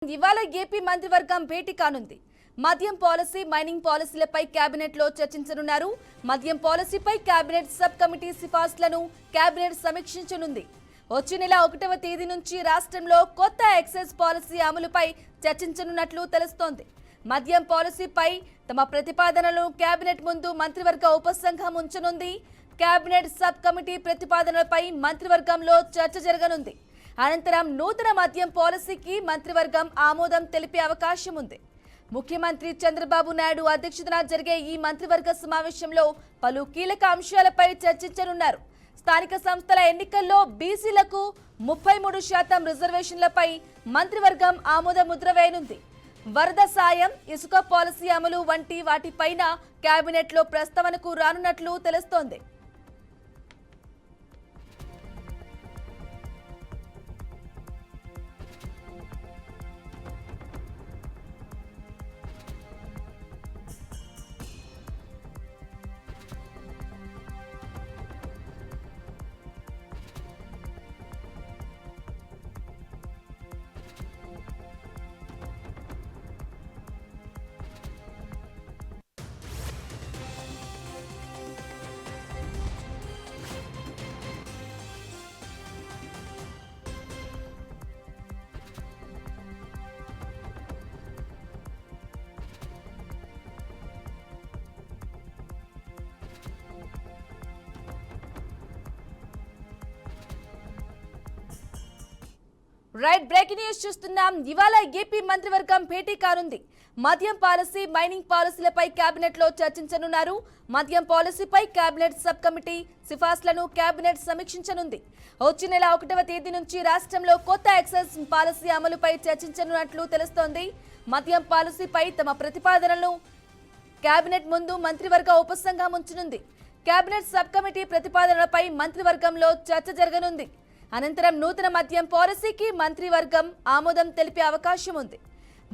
ఇవాళ ఏపీ మంత్రివర్గం భేటీ కానుంది. మద్యం పాలసీ, మైనింగ్ పాలసీలపై కేబినెట్ లో చర్చించనున్నారు. మద్యం పాలసీపై కేబినెట్ సబ్ కమిటీ సిఫార్సులను కేబినెట్ సమీక్షించనుంది. వచ్చే నెల 1వ తేదీ నుంచి రాష్ట్రంలో కొత్త ఎక్సైజ్ పాలసీ అమలుపై చర్చించనున్నట్లు తెలుస్తోంది. మద్యం పాలసీపై తమ ప్రతిపాదనలను కేబినెట్ ముందు మంత్రివర్గ ఉపసంఘం ఉంచనుంది. కేబినెట్ సబ్ కమిటీ ప్రతిపాదనలపై మంత్రివర్గంలో చర్చ జరగనుంది. అనంతరం నూతన మద్యం పాలసీకి మంత్రివర్గం ఆమోదం తెలిపే అవకాశం ఉంది. ముఖ్యమంత్రి చంద్రబాబు నాయుడు అధ్యక్షతన జరిగే ఈ మంత్రివర్గ సమావేశంలో పలు కీలక అంశాలపై చర్చించనున్నారు. స్థానిక సంస్థల ఎన్నికల్లో బీసీలకు 33% రిజర్వేషన్లపై మంత్రివర్గం ఆమోద ముద్ర వేయనుంది. వరద సాయం, ఇసుక పాలసీ అమలు వంటి వాటిపైన కేబినెట్లో ప్రస్తావనకు రానున్నట్లు తెలుస్తోంది. రైట్, బ్రేకింగ్ న్యూస్ చూస్తున్నాం. ఇవాళ ఏపీ మంత్రివర్గం భేటీ కానుంది. మద్యం పాలసీ, మైనింగ్ పాలసీలపై కేబినెట్ లో చర్చించనున్నారు. మద్యం పాలసీపై కేబినెట్ సబ్ కమిటీ సిఫార్సులను కేబినెట్ సమీక్షించనుంది. వచ్చే నెల 1వ తేదీ నుంచి రాష్ట్రంలో కొత్త ఎక్సైజ్ పాలసీ అమలుపై చర్చించనున్నట్లు తెలుస్తోంది. మద్యం పాలసీపై తమ ప్రతిపాదనలను కేబినెట్ ముందు మంత్రివర్గ ఉపసంఘం ఉంచనుంది. కేబినెట్ సబ్ కమిటీ ప్రతిపాదనలపై మంత్రివర్గంలో చర్చ జరగనుంది. అనంతరం నూతన మద్యం పాలసీకి మంత్రివర్గం ఆమోదం తెలిపే అవకాశం ఉంది.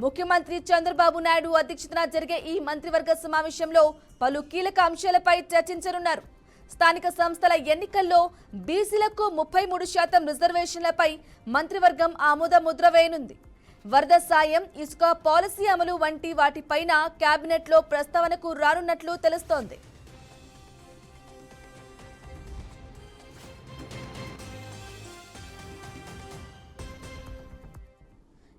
ముఖ్యమంత్రి చంద్రబాబు నాయుడు అధ్యక్షతన జరిగే ఈ మంత్రివర్గ సమావేశంలో పలు కీలక అంశాలపై చర్చించనున్నారు. స్థానిక సంస్థల ఎన్నికల్లో బీసీలకు 33% రిజర్వేషన్లపై మంత్రివర్గం ఆమోద ముద్ర వేయనుంది. వరద సాయం, ఇసుక పాలసీ అమలు వంటి వాటిపైన కేబినెట్లో ప్రస్తావనకు రానున్నట్లు తెలుస్తోంది.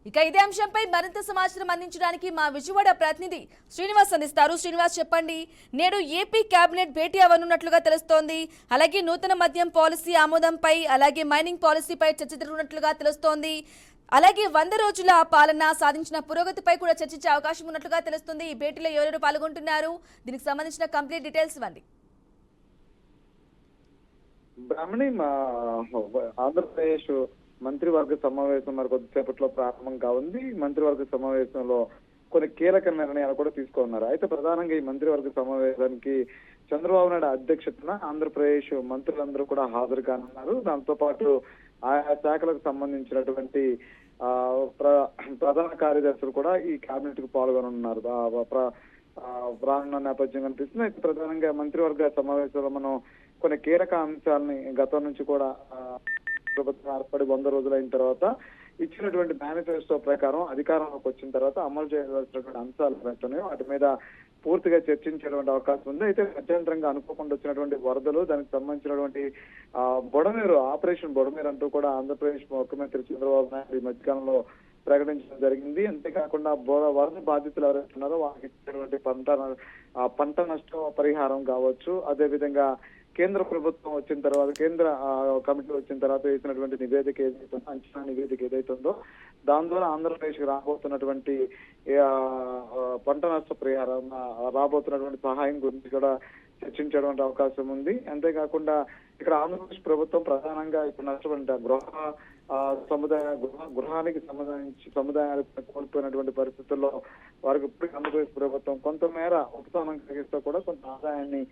ఇక ఇదే అంశంపై మరింత సమాచారం అందించడానికి మా విజయవాడ ప్రతినిధి శ్రీనివాస్ అందిస్తారు. శ్రీనివాస్, చెప్పండి. నేడు ఏపీ కేబినెట్ భేటీ అవనున్నట్లుగా తెలుస్తోంది. అలాగే నూతన మద్యం పాలసీ ఆమోదంపై, అలాగే మైనింగ్ పాలసీపై చర్చ జరుగుతున్నట్లుగా తెలుస్తోంది. అలాగే 100 రోజుల పాలన సాధించిన పురోగతిపై కూడా చర్చించే అవకాశం ఉన్నట్లుగా తెలుస్తుంది. ఈ భేటీలో ఎవరెవరు పాల్గొంటున్నారు, దీనికి సంబంధించిన కంప్లీట్ డీటెయిల్స్ ఇవ్వండి. బ్రాహ్మణి, ఆంధ్రప్రదేశ్ మంత్రివర్గ సమావేశం మరి కొద్దిసేపట్లో ప్రారంభం కానుంది. మంత్రివర్గ సమావేశంలో కొన్ని కీలక నిర్ణయాలు కూడా తీసుకున్నారు. అయితే ప్రధానంగా ఈ మంత్రివర్గ సమావేశానికి చంద్రబాబు నాయుడు అధ్యక్షతన ఆంధ్రప్రదేశ్ మంత్రులందరూ కూడా హాజరు కానున్నారు. దాంతో పాటు ఆయా శాఖలకు సంబంధించినటువంటి ప్రధాన కార్యదర్శులు కూడా ఈ కేబినెట్ కు పాల్గొనున్నారు. రానున్న నేపథ్యం కనిపిస్తుంది. అయితే ప్రధానంగా మంత్రివర్గ సమావేశంలో మనం కొన్ని కీలక అంశాలని గతం నుంచి కూడా ప్రభుత్వం ఏర్పడి 100 రోజులైన తర్వాత ఇచ్చినటువంటి మేనిఫెస్టో ప్రకారం అధికారంలోకి వచ్చిన తర్వాత అమలు చేయవలసినటువంటి అంశాలు పెట్టున్నాయి. వాటి మీద పూర్తిగా చర్చించేటువంటి అవకాశం ఉంది. అయితే మధ్యంతరంగా అనుకోకుండా వచ్చినటువంటి వరదలు, దానికి సంబంధించినటువంటి బుడమేరు, ఆపరేషన్ బుడమేరు అంటూ కూడా ఆంధ్రప్రదేశ్ ముఖ్యమంత్రి చంద్రబాబు నాయుడు ఈ మధ్యకాలంలో ప్రకటించడం జరిగింది. అంతేకాకుండా వరద బాధితులు ఎవరైతే ఉన్నారో వాళ్ళకి ఇచ్చినటువంటి పంట నష్ట పరిహారం కావచ్చు, అదేవిధంగా కేంద్ర ప్రభుత్వం వచ్చిన తర్వాత, కేంద్ర కమిటీ వచ్చిన తర్వాత వేసినటువంటి నివేదిక ఏదైతుందో, అంచనా నివేదిక ఏదైతుందో దాని ద్వారా ఆంధ్రప్రదేశ్ కి రాబోతున్నటువంటి పంట నష్ట పరిహారం, రాబోతున్నటువంటి సహాయం గురించి కూడా చర్చించేటువంటి అవకాశం ఉంది. అంతేకాకుండా ఇక్కడ ఆంధ్రప్రదేశ్ ప్రభుత్వం ప్రధానంగా ఇప్పుడు నష్టపడిన గృహానికి సముదాయాలు కోల్పోయినటువంటి పరిస్థితుల్లో వారికి ఇప్పుడు ఆంధ్రప్రదేశ్ ప్రభుత్వం కొంతమేర ఉపశమనం కలిగిస్తూ కూడా కొంత ఆదాయాన్ని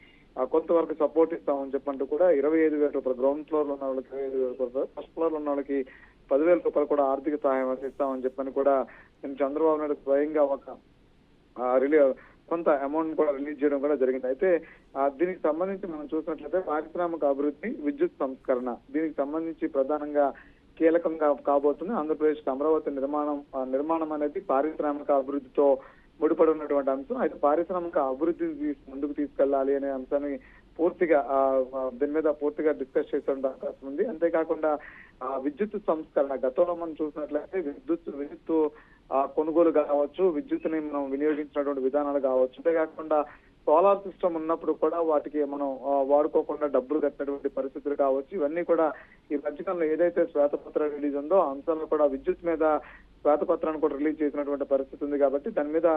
కొంతవరకు సపోర్ట్ ఇస్తామని చెప్పంటూ కూడా 25,000 రూపాయలు, గ్రౌండ్ ఫ్లోర్ లో ఉన్న వాళ్ళకి 25,000 రూపాయలు, ఫస్ట్ ఫ్లోర్ లో ఉన్న వాళ్ళకి 10,000 రూపాయలు కూడా ఆర్థిక సహాయం అందిస్తామని చెప్పని కూడా చంద్రబాబు నాయుడు స్వయంగా ఒక కొంత అమౌంట్ కూడా రిలీజ్ చేయడం కూడా జరిగింది. అయితే దీనికి సంబంధించి మనం చూసినట్లయితే పారిశ్రామిక అభివృద్ధి, విద్యుత్ సంస్కరణ, దీనికి సంబంధించి ప్రధానంగా కీలకంగా కాబోతుంది. ఆంధ్రప్రదేశ్ అమరావతి నిర్మాణం అనేది పారిశ్రామిక అభివృద్ధితో ముడిపడి ఉన్నటువంటి అంశం. అయితే పారిశ్రామిక అభివృద్ధిని ముందుకు తీసుకెళ్లాలి అనే అంశాన్ని పూర్తిగా దీని మీద పూర్తిగా డిస్కస్ చేసే అవకాశం ఉంది. అంతేకాకుండా విద్యుత్ సంస్కరణ గతంలో మనం చూసినట్లయితే విద్యుత్ కొనుగోలు కావచ్చు, విద్యుత్తుని మనం వినియోగించినటువంటి విధానాలు కావచ్చు, అంతేకాకుండా సోలార్ సిస్టమ్ ఉన్నప్పుడు కూడా వాటికి మనం వాడుకోకుండా డబ్బులు కట్టినటువంటి పరిస్థితులు కావచ్చు. ఇవన్నీ కూడా ఈ మధ్యకాలంలో ఏదైతే శ్వేతపత్రం రిలీజ్ ఉందో ఆ అంశాలను కూడా విద్యుత్ మీద శ్వేతపత్రాన్ని కూడా రిలీజ్ చేసినటువంటి పరిస్థితి ఉంది. కాబట్టి దాని మీద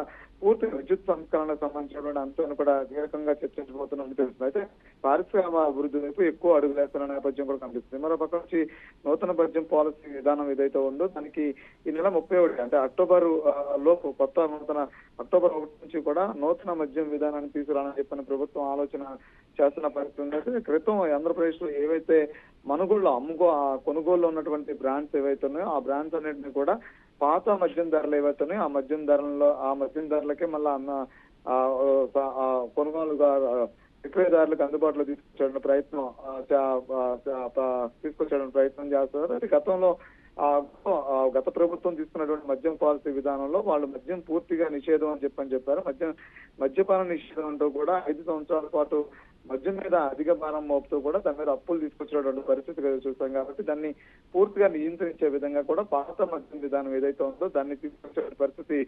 పూర్తి విద్యుత్ సంస్కరణకు సంబంధించినటువంటి అంశాలను కూడా కీలకంగా చర్చించబోతున్నట్టు తెలుస్తుంది. అయితే పారిశ్రామిక అభివృద్ధి వైపు ఎక్కువ అడుగులేస్తున్న నేపథ్యం కూడా కనిపిస్తుంది. మరో పక్క నుంచి నూతన మద్యం పాలసీ విధానం ఏదైతే ఉందో దానికి ఈ నెల 31 అంటే అక్టోబర్ లోపు అక్టోబర్ 1 నుంచి కూడా నూతన మద్యం విధానాన్ని తీసుకురాలని చెప్పిన ప్రభుత్వం ఆలోచన చేస్తున్న పరిస్థితి ఉంది. అయితే క్రితం ఆంధ్రప్రదేశ్ లో ఏవైతే మనుగోళ్ళు కొనుగోలు ఉన్నటువంటి బ్రాండ్స్ ఏవైతే ఉన్నాయో ఆ బ్రాండ్స్ అన్నింటినీ కూడా పాత మద్యం ధరలు ఏవైతే ఉన్నాయో ఆ మద్యం ధరలకే మళ్ళా కొనుగోలుగా విక్రయదారులకు అందుబాటులో తీసుకొచ్చే ప్రయత్నం చేస్తున్నారు. అయితే గతంలో గత ప్రభుత్వం తీసుకున్నటువంటి మద్యం పాలసీ విధానంలో వాళ్ళు మద్యం పూర్తిగా నిషేధం అని చెప్పారు. మద్యపాన నిషేధం అంటూ కూడా 5 సంవత్సరాల పాటు మద్యం మీద అధిక భారం మోపుతూ కూడా దాని మీద అప్పులు తీసుకొచ్చినటువంటి పరిస్థితి చూస్తాం. కాబట్టి దాన్ని పూర్తిగా నియంత్రించే విధంగా కూడా పాత మద్యం విధానం ఏదైతే ఉందో దాన్ని తీసుకొచ్చే పరిస్థితి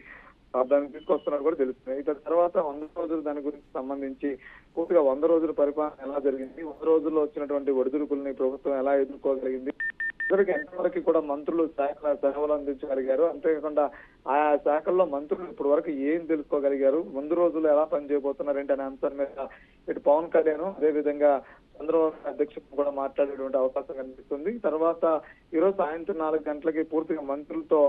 దాన్ని తీసుకొస్తున్నట్టు కూడా తెలుస్తుంది. ఇక తర్వాత 100 రోజులు దాని గురించి సంబంధించి పూర్తిగా 100 రోజుల పరిపాలన ఎలా జరిగింది, 100 రోజుల్లో వచ్చినటువంటి ఒడిదుడుకుల్ని ప్రభుత్వం ఎలా ఎదుర్కోగలిగింది, ఇద్దరికి ఎంతవరకు కూడా మంత్రులు సేవలు అందించగలిగారు, అంతేకాకుండా ఆయా శాఖల్లో మంత్రులు ఇప్పటి వరకు ఏం తెలుసుకోగలిగారు, ముందు రోజులు ఎలా పనిచేయబోతున్నారంటే అనే అంశాల మీద ఇటు పవన్ కళ్యాణ్ అదేవిధంగా చంద్రబాబు అధ్యక్షుడు కూడా మాట్లాడేటువంటి అవకాశం కనిపిస్తుంది. తర్వాత ఈరోజు సాయంత్రం 4 గంటలకి పూర్తిగా మంత్రులతో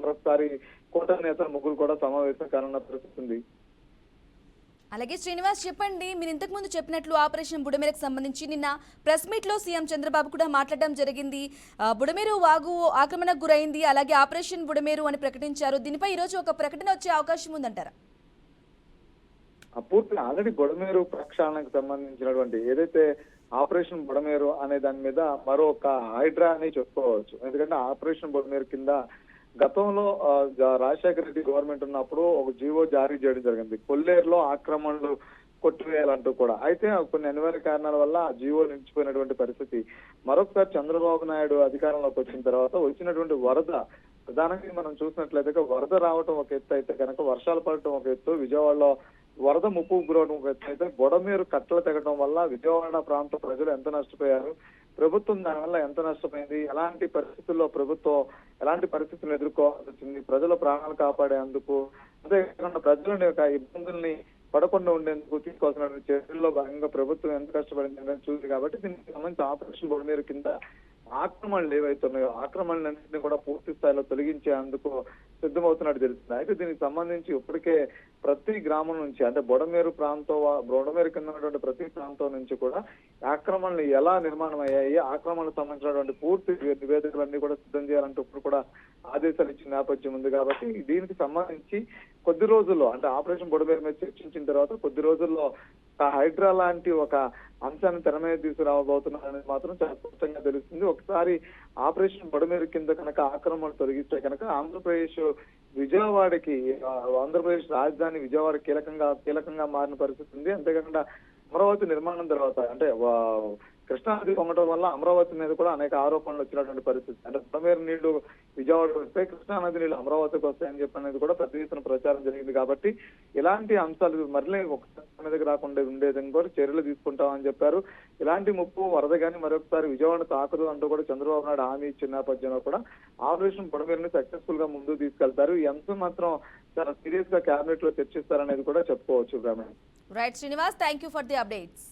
మరొకసారి కూటమి నేతల ముగ్గురు కూడా సమావేశం కానున్న పరిస్థితి ఉంది. అలాగే శ్రీనివాస్ చెప్పండి, మీరు ఇంతకు ముందు చెప్పినట్లు ఆపరేషన్ బుడమేరుకు సంబంధించి నిన్న ప్రెస్ మీట్ లో సీఎం చంద్రబాబు కూడా మాట్లాడడం జరిగింది. బుడమేరు వాగు ఆక్రమణకు గురైంది, అలాగే ఆపరేషన్ బుడమేరు అని ప్రకటించారు. దీనిపై ఈ రోజు ఒక ప్రకటన వచ్చే అవకాశం ఉందంటారా? పూర్తిగా ఆల్రెడీ బుడమేరు ప్రక్షాళనకు సంబంధించినటువంటి ఏదైతే ఆపరేషన్ బుడమేరు అనే దాని మీద మరొక హైడ్రా అని చెప్పుకోవచ్చు. ఎందుకంటే ఆపరేషన్ బుడమేరు కింద గతంలో రాజశేఖర రెడ్డి గవర్నమెంట్ ఉన్నప్పుడు ఒక జీవో జారీ చేయడం జరిగింది, కొల్లేరులో ఆక్రమణలు కొట్టివేయాలంటూ కూడా. అయితే కొన్ని అనివార్య కారణాల వల్ల ఆ జీవో నిలిచిపోయినటువంటి పరిస్థితి. మరొకసారి చంద్రబాబు నాయుడు అధికారంలోకి వచ్చిన తర్వాత వచ్చినటువంటి వరద, ప్రధానంగా మనం చూసినట్లయితే వరద రావటం ఒక ఎత్తు అయితే కనుక వర్షాలు పడటం ఒక ఎత్తు, విజయవాడలో వరద ముప్పు గురవడం ఒక ఎత్తు అయితే బుడమేరు కట్టలు తెగడం వల్ల విజయవాడ ప్రాంత ప్రజలు ఎంత నష్టపోయారు, ప్రభుత్వం దానివల్ల ఎంత నష్టపోయింది, ఎలాంటి పరిస్థితులను ఎదుర్కోవాల్సి వచ్చింది, ప్రజల ప్రాణాలు కాపాడేందుకు, అంతేకాకుండా ప్రజలని యొక్క ఇబ్బందుల్ని పడకుండా ఉండేందుకు తీసుకోవాల్సిన చర్యల్లో భాగంగా ప్రభుత్వం ఎంత కష్టపడింది చూసి. కాబట్టి దీనికి సంబంధించి ఆపరేషన్ బుడమేరు కింద ఆక్రమణలు ఏవైతున్నాయో ఆక్రమణలన్నింటినీ కూడా పూర్తి స్థాయిలో తొలగించేందుకు సిద్ధమవుతున్నట్టు తెలుస్తుంది. అయితే దీనికి సంబంధించి ఇప్పటికే ప్రతి గ్రామం నుంచి అంటే బుడమేరు కింద ఉన్నటువంటి ప్రతి ప్రాంతం నుంచి కూడా ఆక్రమణలు ఎలా నిర్మాణం అయ్యాయి, ఆక్రమణకు సంబంధించినటువంటి పూర్తి నివేదికలన్నీ కూడా సిద్ధం చేయాలంటూ ఇప్పుడు కూడా ఆదేశాలు ఇచ్చిన నేపథ్యం ఉంది. కాబట్టి దీనికి సంబంధించి కొద్ది రోజుల్లో అంటే ఆపరేషన్ బుడమేరు మీద చర్చించిన తర్వాత కొద్ది రోజుల్లో హైడ్రా లాంటి ఒక అంశాన్ని తెర మీద తీసుకురాబోతున్నారనేది మాత్రం చాలా స్పష్టంగా తెలుస్తుంది. ఒకసారి ఆపరేషన్ బుడమేరు కింద కనుక ఆక్రమణలు తొలగిస్తే కనుక ఆంధ్రప్రదేశ్ రాజధాని విజయవాడ కీలకంగా మారిన పరిస్థితి ఉంది. అంతేకాకుండా అమరావతి నిర్మాణం తర్వాత అంటే కృష్ణానది పొంగడం వల్ల అమరావతి మీద కూడా అనేక ఆరోపణలు వచ్చినటువంటి పరిస్థితి. అంటే బుడమేరు నీళ్లు విజయవాడకు వస్తే కృష్ణానది నీళ్లు అమరావతికి వస్తాయని చెప్పనేది కూడా పెద్ద ఎత్తున ప్రచారం జరిగింది. కాబట్టి ఇలాంటి అంశాలు మరలే ఒక మీదకి రాకుండా ఉండేదని కూడా చర్యలు తీసుకుంటామని చెప్పారు. ఇలాంటి ముప్పు వరద కానీ మరొకసారి విజయవాడ తాకదు అంటూ కూడా చంద్రబాబు నాయుడు హామీ ఇచ్చిన నేపథ్యంలో కూడా ఆపరేషన్ బుడమేరుని సక్సెస్ఫుల్ గా ముందుకు తీసుకెళ్తారు. ఈ అంశం మాత్రం చాలా సీరియస్ గా కేబినెట్ లో చర్చిస్తారనేది కూడా చెప్పుకోవచ్చు. Right Srinivas, thank you for the updates.